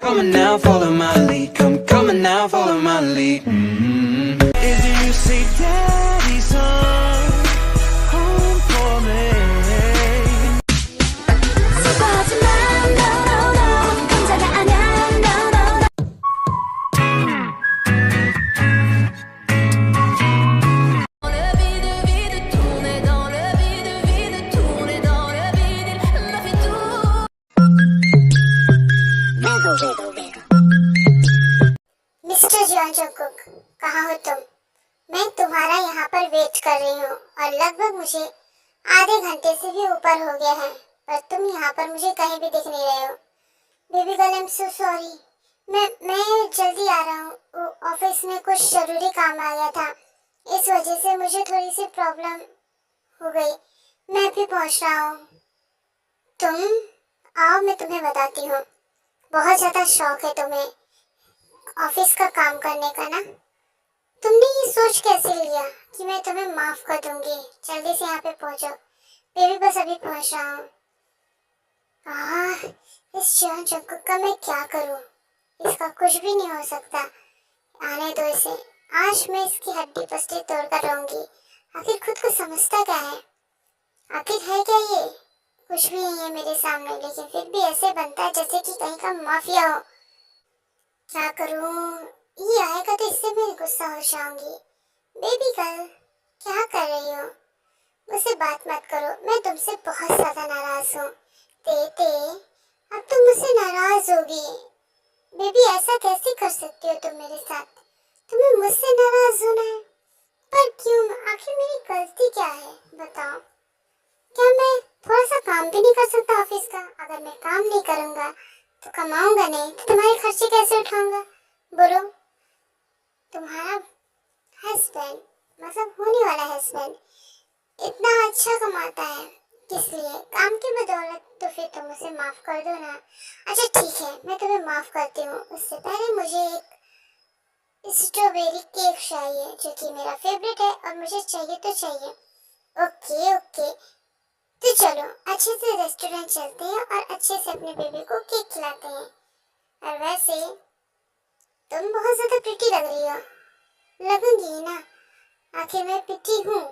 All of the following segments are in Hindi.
Come on now, follow my lead. Come on now, follow my lead. Is it you say daddy's home for me? 하지만 no no no 혼자가 아냐 no no no Le vide vide tourner dans le vide vide tourner dans le vide il m'a fait tout mister John Jungkook, कहाँ हो तुम? मैं तुम्हारा यहाँ पर वेट कर रही हूँ और लगभग मुझे आधे घंटे से भी ऊपर हो गया है, पर तुम यहाँ पर मुझे कहीं भी दिख नहीं रहे हो। Baby girl, I am so sorry. मैं जल्दी आ रहा हूँ। ऑफिस में कुछ जरूरी काम आ गया था, इस वजह से मुझे थोड़ी सी प्रॉब्लम हो गई। मैं भी पहुँच रहा हूँ। तुम आओ, मैं तुम्हें बताती हूँ। बहुत ज़्यादा शौक है तुम्हें ऑफिस का काम करने का ना? तुमने ये सोच कैसे लिया कि मैं तुम्हें माफ कर दूंगी? जल्दी से यहाँ पे पहुंचो। बेबी बस अभी पहुंच रहा हूँ। इस जॉन जंगकुक का मैं क्या करूँ? इसका कुछ भी नहीं हो सकता। आने दो इसे। आज मैं इसकी हड्डी पसली तोड़ कर रहूंगी। आखिर खुद को समझता क्या है? आखिर है क्या ये? कुछ भी नहीं है मेरे सामने, लेकिन फिर भी ऐसे बनता है जैसे कि कहीं का माफिया हो। क्या करूं? ये आएगा तो इससे मैं गुस्सा हो जाऊंगी। बेबी गर्ल, क्या कर रही हो? मुझसे बात मत करो, मैं तुमसे बहुत ज्यादा नाराज हूँ। ते अब तुम मुझसे नाराज होगी। बेबी, ऐसा कैसे कर सकती हो तुम मेरे साथ? तुम्हें मुझसे नाराज होना है? पर क्यों? आखिर मेरी गलती क्या है, बताओ। क्या मैं थोड़ा सा काम भी नहीं कर सकता ऑफिस का? अगर मैं काम नहीं करूँगा तो कमाऊंगा नहीं, तो तुम्हारे खर्चे कैसे उठाऊंगा? बोलो। तुम्हारा हस्बैंड, मतलब होने वाला हस्बैंड, इतना अच्छा कमाता है, किस लिए? काम की बदौलत। तो फिर तुम उसे माफ कर दो ना। अच्छा ठीक है, मैं तुम्हें माफ करती हूँ। उससे पहले मुझे एक स्ट्रॉबेरी केक चाहिए, जो कि मेरा फेवरेट है और मुझे चाहिए तो चाहिए। ओके, तो चलो अच्छे से रेस्टोरेंट चलते हैं और अच्छे से अपने बेबी को केक खिलाते हैं। और वैसे तुम बहुत ज्यादा प्रिटी लग रही हो। लगूंगी ना, आखिर मैं प्रिटी हूँ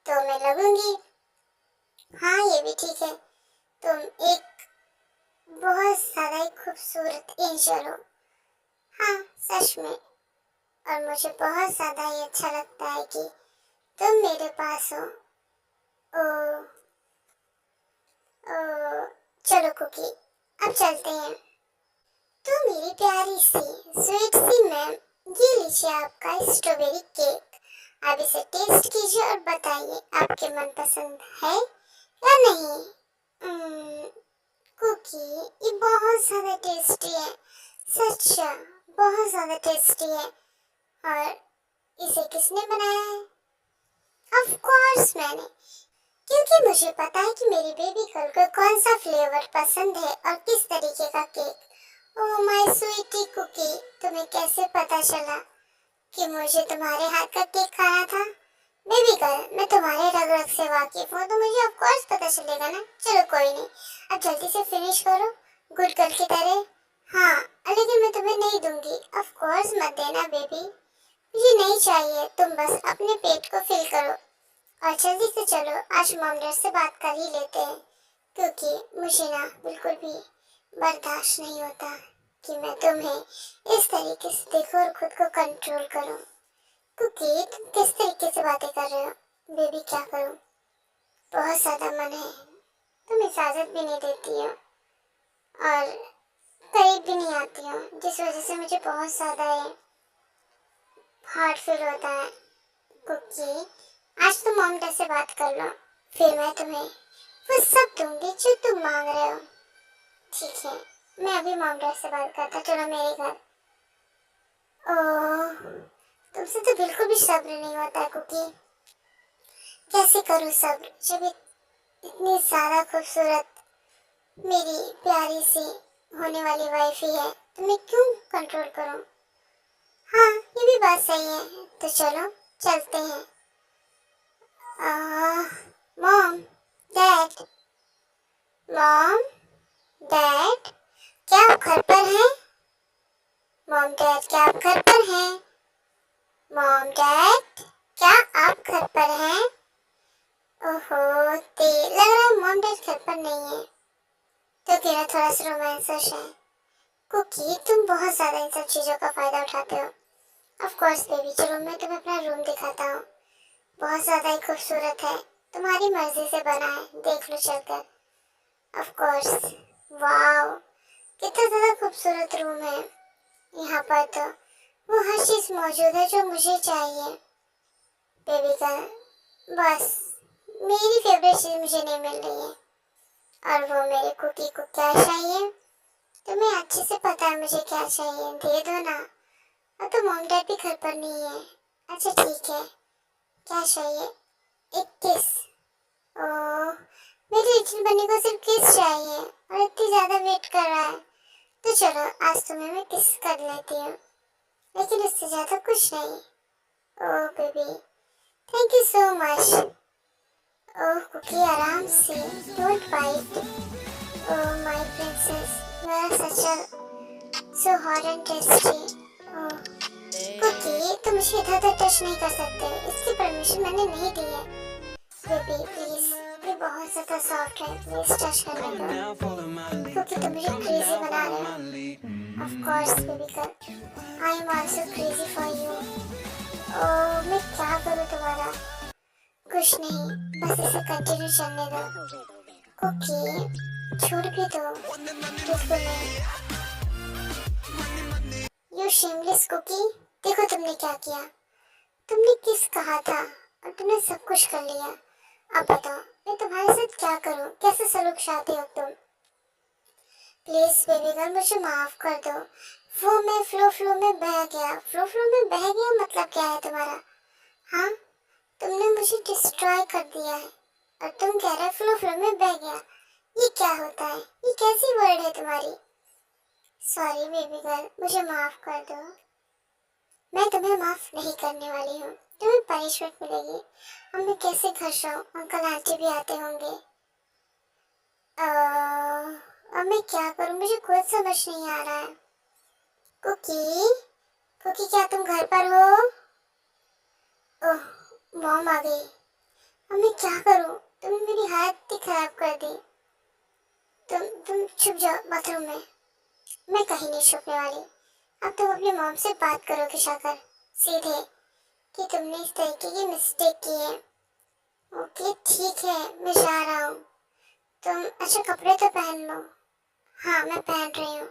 तो मैं लगूंगी। हाँ, ये भी ठीक है। तुम एक बहुत ज्यादा ही खूबसूरत एंजल हो। हाँ, सच में। और मुझे बहुत ज्यादा ही अच्छा लगता है कि तुम मेरे पास हो। ओ, चलो कुकी, अब चलते हैं। तो मेरी प्यारी सी स्वीट सी मैम, ये लीजिए आपका स्ट्रॉबेरी केक। आप इसे टेस्ट कीजिए और बताइए आपके मनपसंद है या नहीं। कुकी, ये बहुत ज्यादा टेस्टी है। सच, बहुत ज्यादा टेस्टी है। और इसे किसने बनाया है? ऑफ कोर्स मैंने, क्योंकि मुझे पता है कि मेरी बेबी गर्ल को कौन सा फ्लेवर पसंद है और किस तरीके का cake. Oh my sweetie cookie, तुम्हें कैसे पता चला कि मुझे तुम्हारे हाथ का केक खाना था? बेबी गर्ल, मैं तुम्हारे रग रग से वाकिफ हूँ, तो मुझे ऑफ कोर्स पता चलेगा ना। चलो कोई नहीं, अब जल्दी से फिनिश करो गुड गर्ल की तरह। हाँ, लेकिन मैं तुम्हें नहीं दूंगी। ऑफ कोर्स मत देना बेबी, मुझे नहीं चाहिए। तुम बस अपने पेट को फिल करो और जल्दी से चलो। आज मॉम डैड से बात कर ही लेते हैं, क्योंकि मुझे ना बिल्कुल भी बर्दाश्त नहीं होता कि मैं तुम्हें इस तरीके से देखूं और खुद को कंट्रोल करूं। क्योंकि तुम किस तरीके से बातें कर रहे हो? बेबी, क्या करूं? बहुत ज्यादा मन है, तुम इजाजत भी नहीं देती हो और करीब भी नहीं आती हो, जिस वजह से मुझे बहुत ज्यादा हार्ड फील होता है। कुकी, आज तुम मॉम डैड से बात कर लो, फिर मैं तुम्हें वो सब दूंगी जो तुम मांग रहे हो। ठीक है, मैं अभी मॉम डैड से बात करता। चलो मेरे घर। ओह, तुमसे तो बिल्कुल भी सब्र नहीं होता कुकी। कैसे करूँ सब्र जब इतनी ज्यादा खूबसूरत मेरी प्यारी सी होने वाली वाइफ ही है, तो मैं क्यों कंट्रोल करूँ? हाँ, ये भी बात सही है। तो चलो चलते हैं। मॉम डैड, मॉम डैड, क्या आप घर पर हैं? मॉम डैड क्या आप घर पर हैं? मॉम डैड क्या आप घर पर हैं? ओहो ते लग रहा है मॉम डैड घर पर नहीं है। तो तेरा थोड़ा सा रोमांस है। कुकी तुम बहुत ज्यादा इन सब चीजों का फायदा उठाते हो। ऑफ कोर्स बेबी, चलो मैं तुम्हें अपना रूम दिखाता हूँ। बहुत ज्यादा ही खूबसूरत है, तुम्हारी मर्जी से बना है, देख लो चलकर। ऑफ कोर्स, वाओ कितना ज्यादा खूबसूरत रूम है। यहाँ पर तो वो हर चीज मौजूद है जो मुझे चाहिए। बेबी गर्ल, बस मेरी फेवरेट चीज मुझे नहीं मिल रही है, और वो मेरे कुकी को क्या चाहिए। तुम्हें अच्छे से पता है मुझे क्या चाहिए, दे दो ना। और तो मॉम डैड भी घर पर नहीं है। अच्छा ठीक है, क्या चाहिए? एक किस। ओह, मेरे लिटिल बनी को सिर्फ किस चाहिए और इतनी ज्यादा वेट कर रहा है। तो चलो आज तुम्हें मैं किस कर लेती हूँ, लेकिन इससे ज्यादा कुछ नहीं। Oh baby, thank you so much. Oh cookie, आराम से, don't bite. Oh my princess, you are such a so hot and tasty. Oh cookie, तुम मुझे इधर उधर टच नहीं कर सकते, इसकी परमिशन मैंने नहीं दी है। बेबी प्लीज, ये बहुत ज्यादा सॉफ्ट है, प्लीज टच करने दो, Now follow my lead. क्योंकि तुम मुझे Come क्रेजी now, बना follow रहे my हो। lead. Of course baby girl, I am also crazy for you. Oh मैं क्या करूँ तुम्हारा? कुछ नहीं, बस इसे कंटिन्यू चलने दो। कुकी छोड़ भी दो, बिल्कुल नहीं। यू शेमलेस कुकी, देखो तुमने क्या किया। तुमने किस कहा था और तुमने सब कुछ कर लिया। अब बताओ मैं तुम्हारे साथ क्या करूं, कैसे सलूक चाहते हो तुम? प्लीज बेबी गर्ल, मुझे माफ कर दो। वो मैं फ्लो में बह गया। फ्लो में बह गया मतलब क्या है तुम्हारा? हाँ, तुमने मुझे डिस्ट्रॉय कर दिया है और तुम कह रहे फ्लो में बह गया। ये क्या होता है? ये कैसी वर्ड है तुम्हारी? सॉरी बेबी गर्ल, मुझे माफ कर दो। मैं तुम्हें माफ नहीं करने वाली हूँ, तुम्हें पनिशमेंट मिलेगी। अब मैं कैसे घर जाऊँ? अंकल आंटी भी आते होंगे। अब मैं क्या करूँ, मुझे खुद समझ नहीं आ रहा है। कुकी, कुकी क्या तुम घर पर हो? ओह, मॉम आ गई। अब मैं क्या करूँ? तुमने मेरी हालत ही खराब कर दी। तुम छुप जाओ बाथरूम में। मैं कहीं नहीं छुपने वाली। अब तुम अपनी मॉम से बात करोगे जाकर सीधे कि तुमने इस तरीके की मिस्टेक की है। ओके ठीक है, मैं जा रहा हूँ। तुम अच्छे कपड़े तो पहन लो। हाँ मैं पहन रही हूँ।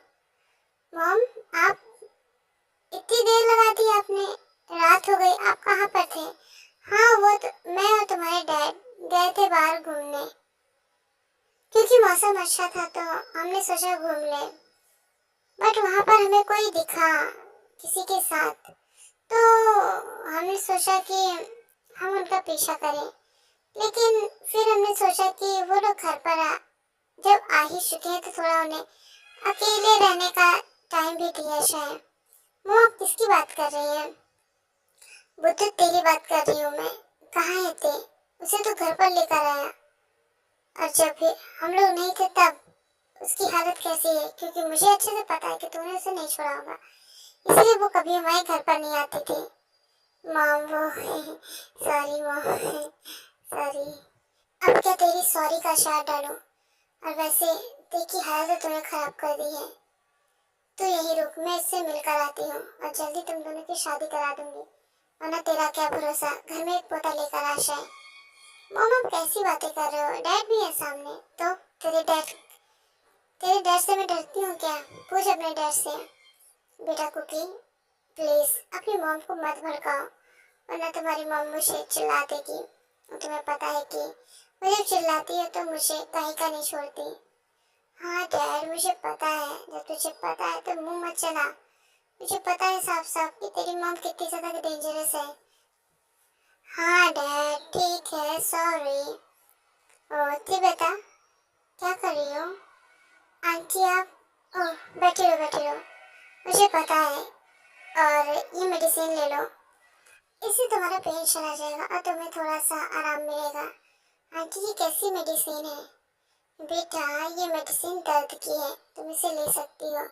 मॉम, आप इतनी देर लगा दी आपने, रात हो गई, आप कहाँ पर थे? हाँ वो तो मैं और तुम्हारे डैड गए थे बाहर घूमने, क्योंकि मौसम अच्छा था तो हमने सोचा घूम ले। बट वहाँ पर हमें कोई दिखा किसी के साथ, तो हमने सोचा कि हम उनका पीछा करें, लेकिन फिर हमने सोचा कि वो लोग घर पर जब आ ही चुके हैं तो थोड़ा उन्हें अकेले रहने का टाइम भी दिया जाए। वो आप किसकी बात कर रही हैं? वो तो तेरी बात कर रही हूँ मैं। कहाँ है ते? उसे तो घर पर लेकर आया, और जब भी हम लोग नहीं थे तब उसकी हालत कैसी है, क्योंकि मुझे अच्छे से पता है कि तूने उसे नहीं छोड़ा होगा, इसलिए वो कभी हमारे घर पर नहीं आती थी। मॉम वो सॉरी मॉम, सॉरी। अब क्या तेरी सॉरी का शार डालूं? और वैसे देखी हालत तो तूने खराब कर दी है। तू यही रुक, मैं इससे मिलकर आती हूँ और जल्दी तुम दोनों की शादी करा दूंगी, वरना तेरा क्या भरोसा, घर में एक पोता लेकर आ जाए। मॉम आप कैसी बातें कर रहे हो? डैड भी है सामने। तो तेरे डैड से मैं डरती हूँ क्या? पूछ अपने डैड से। बेटा कुकी प्लीज अपनी मॉम को मत भड़काओ, वरना तुम्हारी मॉम मुझे चिल्ला देगी। तुम्हें पता है कि वो जब चिल्लाती है तो मुझे कहीं का नहीं छोड़ती। हाँ डैड मुझे पता है, जब तुझे पता है तो मुंह मत चला। मुझे पता है साफ साफ कि तेरी मॉम कितनी ज्यादा डेंजरस है। हाँ डैड ठीक है, सॉरी। ओह बेटा क्या कर रही हो? आंटी आप, ओह बैठे रहो, मुझे पता है। और ये मेडिसिन ले लो, इससे तुम्हारा पेन चला जाएगा और तुम्हें थोड़ा सा आराम मिलेगा। आंटी ये कैसी मेडिसिन है? बेटा ये मेडिसिन दर्द की है, तुम इसे ले सकती हो,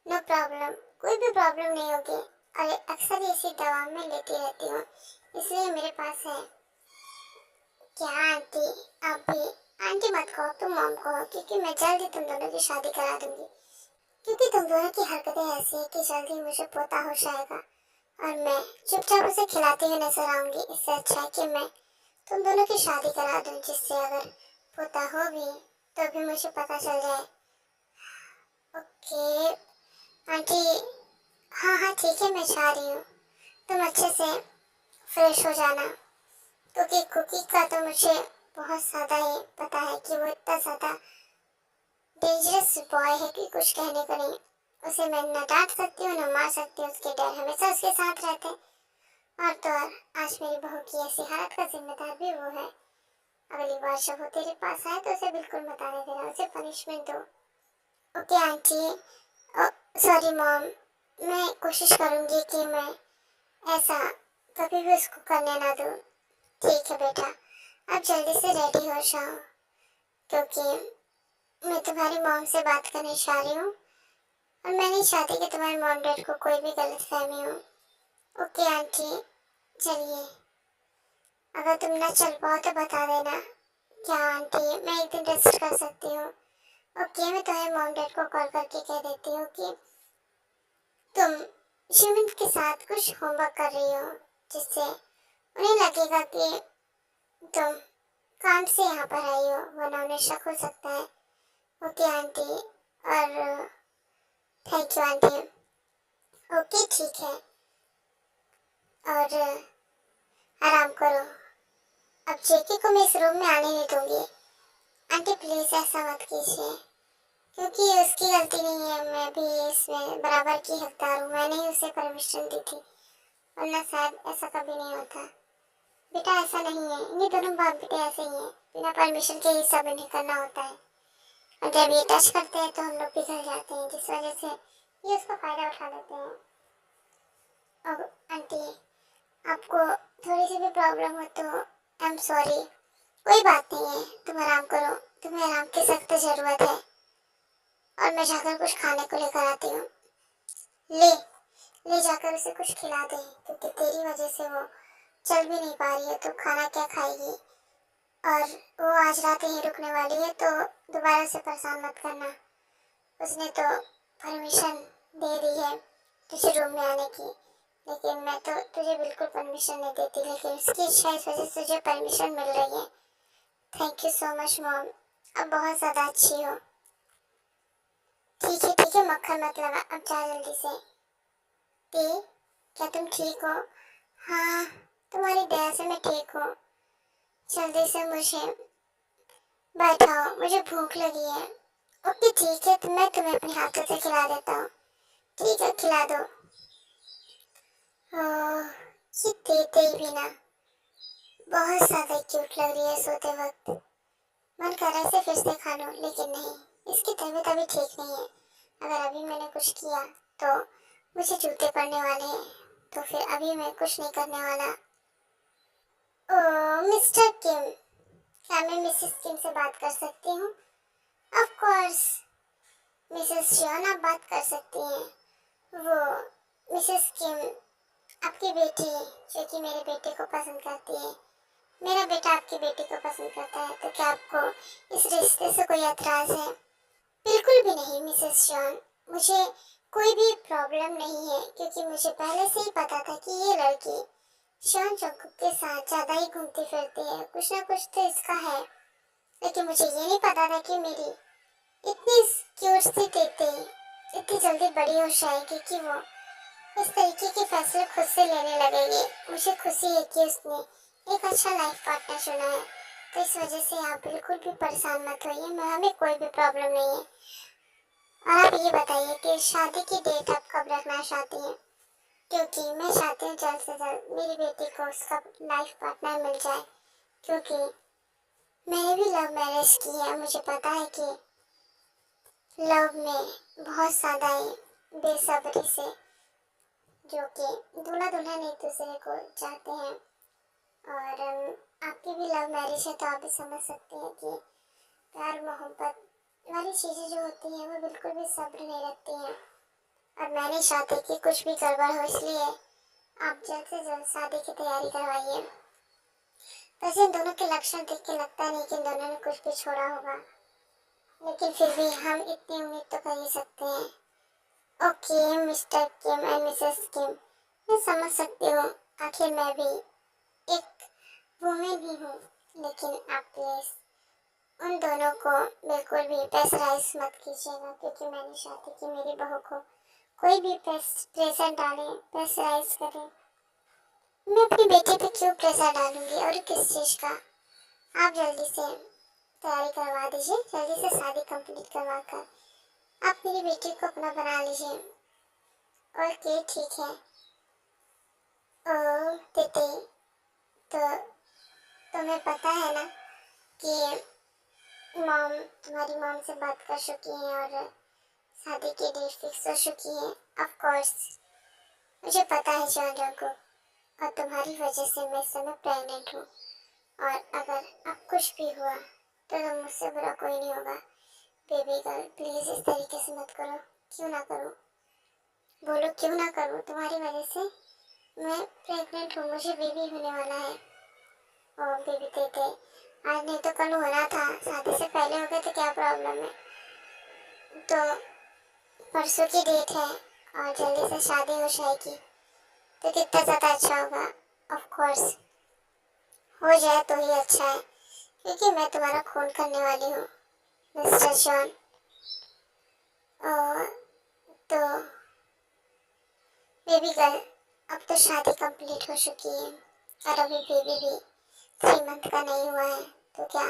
नो प्रॉब्लम। कोई भी प्रॉब्लम नहीं होगी। और अक्सर ऐसी दवा मैं लेती रहती हूँ, इसलिए मेरे पास है। क्या आंटी, आप भी आंटी मत कहो, तुम मॉम कहो, क्योंकि मैं जल्दी तुम दोनों की शादी करा दूंगी। क्योंकि तुम दोनों की हरकतें ऐसी है कि जल्दी मुझे पोता हो जाएगा और मैं चुपचाप उसे खिलाती हुई नजर आऊंगी। इससे अच्छा है कि मैं तुम दोनों की शादी करा दूं, जिससे अगर पोता हो भी तो भी मुझे पता चल जाए। ओके आंटी, हाँ हाँ ठीक है, मैं जा रही हूँ। तुम अच्छे से फ्रेश हो जाना, क्योंकि कुकी का तो मुझे बहुत ज़्यादा ही पता है कि वो इतना ज़्यादा डेंजरस बॉय है कि कुछ कहने को नहीं। उसे मैं न डांट सकती हूँ न मार सकती हूँ, उसके डर हमेशा उसके साथ रहते हैं। और तो और आज मेरी बहू की ऐसी हालत का जिम्मेदार भी वो है। अगली बार जब वो तेरे पास आए तो उसे बिल्कुल मत आने देना, उसे पनिशमेंट दो। ओके आंटी, सॉरी मॉम, मैं कोशिश करूँगी कि मैं ऐसा कभी भी उसको करने ना दूँ। ठीक है बेटा, आप जल्दी से रेडी हो जाओ, क्योंकि मैं तुम्हारी मॉम से बात करने जा रही हूँ और मैं नहीं चाहती कि तुम्हारे मॉम डैड को कोई भी गलतफहमी हो। ओके आंटी, चलिए। अगर तुम ना चल पाओ तो बता देना। क्या आंटी, मैं एक दिन रेस्ट कर सकती हूँ? ओके, मैं तुम्हारे मॉम डैड को कॉल करके कह देती हूँ कि तुम शिविन के साथ कुछ होमवर्क कर रही हो, जिससे उन्हें लगेगा कि तुम काम से यहाँ पर आई हो, वरना उन्हें शक हो सकता है। ओके आंटी, और थैंक यू आंटी। ओके ठीक है, और आराम करो। अब जेके को मैं इस रूम में आने नहीं दूंगी। आंटी प्लीज ऐसा मत कीजिए, क्योंकि ये उसकी गलती नहीं है, मैं भी इसमें बराबर की हकदार हूँ। मैंने ही उसे परमिशन दी थी, वरना शायद ऐसा कभी नहीं होता। बेटा ऐसा नहीं है, इन्हीं दोनों बाप बेटे ऐसे ही हैं, बिना परमिशन के ही सब इन्हें करना होता है। और जब ये टच करते हैं तो हम लोग पिघल जाते हैं, जिस वजह से ये उसका फायदा उठा लेते हैं। अब आंटी, आपको थोड़ी सी भी प्रॉब्लम हो तो आई एम सॉरी, कोई बात नहीं है, तुम आराम करो, तुम्हें आराम की सख्त जरूरत है। और मैं जाकर कुछ खाने को लेकर आती हूँ। ले जाकर उसे कुछ खिला दे, क्योंकि तेरी वजह से वो चल भी नहीं पा रही है, तो खाना क्या खाएगी। और वो आज रात यहीं रुकने वाली है, तो दोबारा से परेशान मत करना। उसने तो परमिशन दे दी है तुझे रूम में आने की, लेकिन मैं तो तुझे बिल्कुल परमिशन नहीं देती, लेकिन उसकी इच्छा इस वजह से तुझे परमिशन मिल रही है। Thank you so much mom, अब बहुत ज़्यादा अच्छी हो। ठीक है, मक्खन मत लगा, अब जा जल्दी से। क्या तुम ठीक हो? हाँ, तुम्हारी दया से मैं ठीक हूँ। जल्दी से मुझे बैठाओ, मुझे भूख लगी है। ओके ठीक है, तो मैं तुम्हें अपने हाथों से खिला देता हूँ। ठीक है, खिला दो। ओह, ये देते ही भी ना बहुत ज़्यादा क्यूट लग रही है सोते वक्त। मन कर रहा है इसे फिर से खा लूं, लेकिन नहीं, इसकी तबीयत अभी ठीक नहीं है। अगर अभी मैंने कुछ किया तो मुझे जूते पड़ने वाले हैं, तो फिर अभी मैं कुछ नहीं करने वाला। ओह मिस्टर किम, क्या मैं मिसेस किम से बात कर सकती हूँ? ऑफ कोर्स मिसेस शियोन, आप बात कर सकती हैं। वो मिसेस किम, आपकी बेटी जो कि मेरे बेटे को पसंद करती है। मेरा बेटा आपकी बेटी को पसंद करता है, तो क्या आपको इस रिश्ते से कोई एतराज है? बिल्कुल भी नहीं मिसेस शियोन, मुझे कोई भी प्रॉब्लम नहीं है, क्योंकि मुझे पहले से ही पता था कि ये लड़की शियोन जंगकुक के साथ ज़्यादा ही घूमती फिरती है, कुछ ना कुछ तो इसका है। लेकिन मुझे ये नहीं पता था कि मेरी इतनी क्यूट सी टेटे इतनी जल्दी बड़ी हो जाएगी कि वो इस तरीके के फैसले खुद से लेने लगेगी। मुझे खुशी है कि उसने एक अच्छा लाइफ पार्टनर चुना है, तो इस वजह से आप बिल्कुल भी परेशान मत होइए, मैं हमें कोई भी प्रॉब्लम नहीं है। और आप ये बताइए कि शादी की डेट आप कब रखना चाहती हैं? क्योंकि मैं चाहती हूँ जल्द से जल्द मेरी बेटी को उसका लाइफ पार्टनर मिल जाए, क्योंकि मैंने भी लव मैरिज की है। मुझे पता है कि लव में बहुत ज़्यादा ही बेसब्री से जो कि दूल्हा दुल्हन एक दूसरे को चाहते हैं, और आपकी भी लव मैरिज है, तो आप भी समझ सकते हैं कि प्यार मोहब्बत वाली चीज़ें जो होती हैं वो बिल्कुल भी सब्र नहीं रखती हैं। और मैंने चाहती कि कुछ भी गड़बड़ हो, इसलिए आप जल्द से जल्द शादी की तैयारी करवाइए। वैसे इन दोनों के लक्षण देख के लगता नहीं कि इन दोनों ने कुछ भी छोड़ा होगा, लेकिन फिर भी हम इतनी उम्मीद तो कर ही सकते हैं। Okay Mr Kim and Mrs Kim, मैं समझ सकती हूँ, आखिर मैं भी एक वुमेन ही हूँ, लेकिन आप प्लीज उन दोनों को बिल्कुल भी प्रेशराइज मत कीजिएगा, क्योंकि मैंने चाहती कि मेरी बहू को कोई भी प्रेशर डाले, प्रेशराइज करे। मैं अपनी बेटी पे क्यों प्रेशर डालूंगी, और किस चीज़ का। आप जल्दी से तैयारी करवा दीजिए, जल्दी से शादी कंप्लीट करवा कर आप मेरी बेटी को अपना बना लीजिए। ओके ठीक है। ओ दीदी, तो तुम्हें पता है ना कि तुम्हारी मॉम से बात कर चुकी हैं और शादी की डेट फिक्स हो चुकी है। ऑफ कोर्स मुझे पता है जॉन, और तुम्हारी वजह से मैं इस समय प्रेग्नेंट हूँ, और अगर अब कुछ भी हुआ तो मुझसे बुरा कोई नहीं होगा। बेबी गर्ल प्लीज इस तरीके से मत करो। क्यों ना करूँ, बोलो क्यों ना करूँ। तुम्हारी वजह से मैं प्रेग्नेंट हूँ, मुझे बेबी होने वाला है। और बेबी देते आज नहीं तो कल होना था, शादी से पहले हो गए तो क्या प्रॉब्लम है। तो परसों की डेट है और जल्दी से शादी हो जाएगी तो कितना ज़्यादा अच्छा होगा। ऑफ कोर्स हो जाए तो ही अच्छा है, क्योंकि मैं तुम्हारा खून करने वाली हूँ मिस्टर जॉन। तो बेबी गर्ल, अब तो शादी कंप्लीट हो चुकी है और अभी बेबी भी 3 मंथ का नहीं हुआ है, तो क्या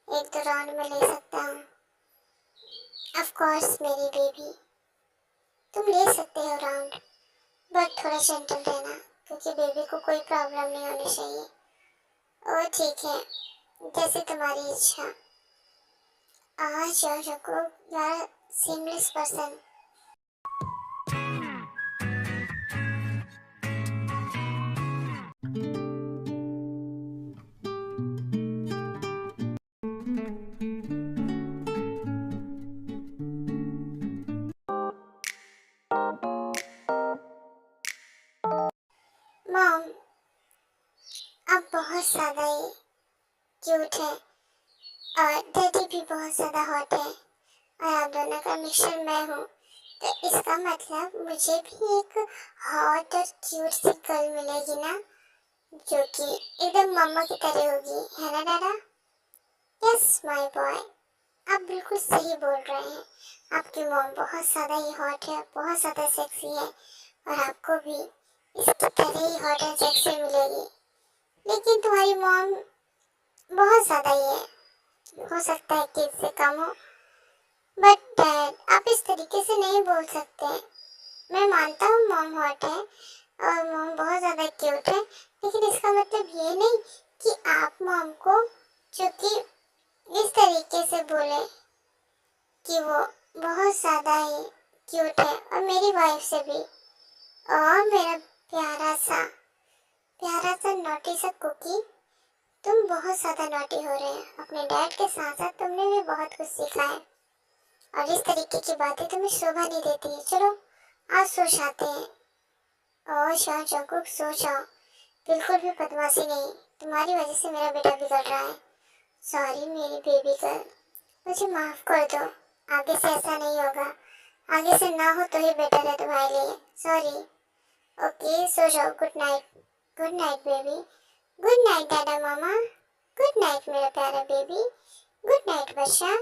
एक दो राउंड में ले सकता हूँ। ऑफ कोर्स मेरी बेबी, तुम ले सकते हो राउंड, बट थोड़ा जेंटल रहना, क्योंकि बेबी को कोई प्रॉब्लम नहीं होनी चाहिए। ओ ठीक है, जैसे तुम्हारी इच्छा। आज को यार सीमलेस पर्सन। मॉम अब बहुत ज़्यादा ही क्यूट है और डैडी भी बहुत ज़्यादा हॉट है, और आप दोनों का मिक्सचर मैं हूँ, तो इसका मतलब मुझे भी एक हॉट और क्यूट सी गर्ल मिलेगी ना, जो कि एकदम मम्मा की तरह होगी, है ना डाडा। यस माय बॉय, आप बिल्कुल सही बोल रहे हैं। आपकी मॉम बहुत ज़्यादा ही हॉट है, बहुत ज़्यादा सेक्सी है, और आपको भी इसकी तरह ही हॉट एंड सेक्सी मिलेगी। लेकिन तुम्हारी मॉम बहुत ज़्यादा ही है, हो सकता है कि इससे कम हो, बट डैड आप इस तरीके से नहीं बोल सकते। मैं मानता हूँ मॉम हॉट है और मॉम बहुत ज़्यादा क्यूट है, लेकिन इसका मतलब ये नहीं कि आप मॉम को जो कि इस तरीके से बोले कि वो बहुत ज़्यादा ही क्यूट है, और मेरी वाइफ से भी। और मेरा प्यारा सा नॉटी सा कुकी, तुम बहुत ज़्यादा नॉटी हो रहे हैं। अपने डैड के साथ साथ तुमने भी बहुत कुछ सीखा है, और इस तरीके की बातें तुम्हें शोभा नहीं देती है। चलो आज सो जाते हैं। और शाह जंकुक सो जाओ, बिल्कुल भी बदमाशी नहीं, तुम्हारी वजह से मेरा बेटा बिगड़ रहा है। सॉरी मेरी बेबी गर्ल, मुझे माफ़ कर दो, आगे से ऐसा नहीं होगा, आगे से ना हो तो ही बेटर है तुम्हारे लिए। सॉरी। ओके सो जाओ, good night baby, good night दादा मामा, गुड नाइट मेरा प्यारा बेबी, गुड नाइट बच्चा।